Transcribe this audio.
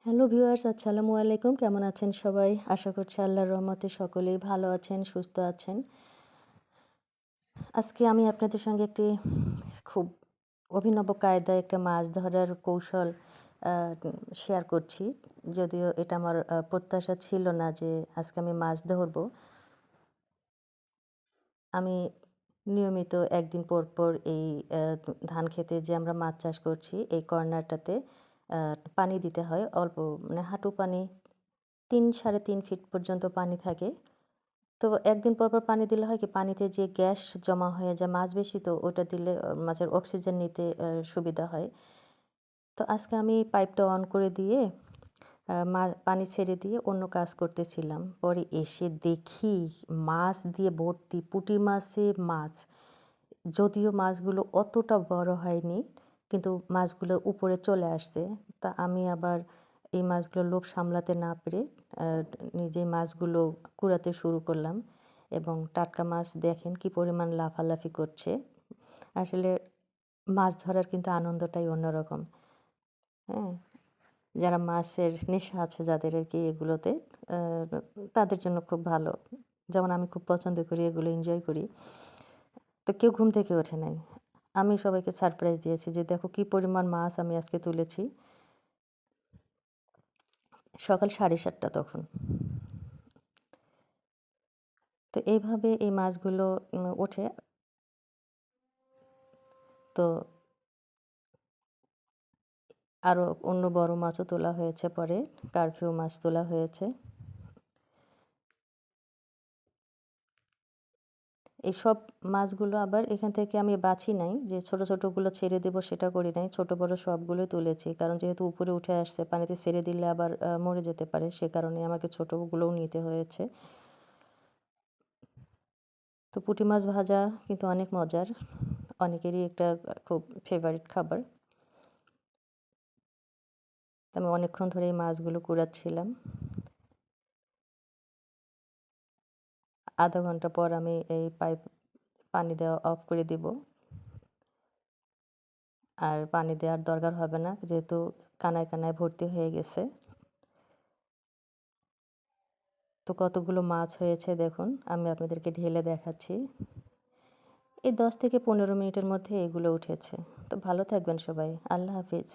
Hello viewers, আসসালামু আলাইকুম। কেমন আছেন সবাই? আশা করছি আল্লাহর রহমতে সকলেই ভালো আছেন, সুস্থ আছেন। আজকে আমি আপনাদের সঙ্গে একটি খুব অভিনব কায়দায় একটা মাছ ধরার কৌশল আ শেয়ার করছি। যদিও এটা আমার প্রত্যাশা ছিল না যে আজকে আমি মাছ ধরবো। আমি নিয়মিত একদিন পর, পর এই ধান ক্ষেতে যে আমরা মাছ চাষ করছি, এই কর্নারটাতে আ পানি দিতে হয় অল্প, মানে হাঁটু পানি, ৩ ৩.৫ ফিট পর্যন্ত পানি থাকে। তো একদিন পর, পর পানি দিলে হয় কি, পানিতে যে গ্যাস জমা হয়ে যায়, মাছ বেশি তো ওটা দিলে মাছের অক্সিজেন নিতে সুবিধা হয়। তো আজকে আমি পাইপটা অন করে দিয়ে পানি ছেড়ে দিয়ে অন্য কাজ করতেছিলাম। পরে এসে দেখি মাছ দিয়ে ভর্তি, পুঁটি মাছে মাছ। যদিও মাছগুলো অতটা বড় হয়নি, কিন্তু মাছগুলো উপরে চলে আসছে। তা আমি আবার এই মাছগুলোর লোভ সামলাতে না পেরে আ নিজেই মাছগুলো কুড়াতে শুরু করলাম এবং টাটকা মাছ দেখেন কি পরিমাণ লাফালাফি করছে। আসলে মাছ ধরার কিন্তু আনন্দটাই অন্যরকম। হ্যাঁ? যারা মাছের নেশা আছে যাদের আরকি এগুলোতে, আ তাদের জন্য খুব ভালো। যেমন আমি খুব পছন্দ করি, এগুলো এনজয় করি। তো কেউ ঘুম থেকে ওঠে নাই। আমি সবাইকে সারপ্রাইজ দিয়েছি যে, "দেখো কি পরিমাণ মাছ আমি আজকে তুলেছি।" সকাল 7:30 তখন। তো এইভাবে এই মাছগুলো ওঠে। তো আরো অন্য বড় মাছও তোলা হয়েছে পরে। কারফিউ মাছ তোলা হয়েছে। এইসব মাছগুলো আবার এখান থেকে আমি বাছি নাই যে ছোট, ছোটগুলো ছেড়ে দেব সেটা করি নাই। ছোট বড় সবগুলোই তুলেছি। কারণ যেহেতু উপরে উঠে আসছে, পানিতে ছেড়ে দিলে আবার মরে যেতে পারে। সে কারণে আমাকে ছোটগুলোও নিতে হয়েছে। তো পুঁটি মাছ ভাজা কিন্তু অনেক মজার। অনেকেরই একটা খুব ফেভারিট খাবার। তো আমি অনেকক্ষণ ধরে এই মাছগুলো কুড়াচ্ছিলাম। ০.৫ ঘন্টা পর আমি এই পানি দেওয়া অফ করে দিব। আর পানি দেওয়ার দরকার হবে না, যেহেতু কানায়, কানায় ভর্তি হয়ে গেছে। তো কতগুলো মাছ হয়েছে দেখুন, আমি আপনাদেরকে ঢেলে দেখাচ্ছি। এই ১০ থেকে ১৫ মিনিটের মধ্যে এগুলো উঠেছে। তো ভালো থাকবেন সবাই। আল্লাহ হাফিজ।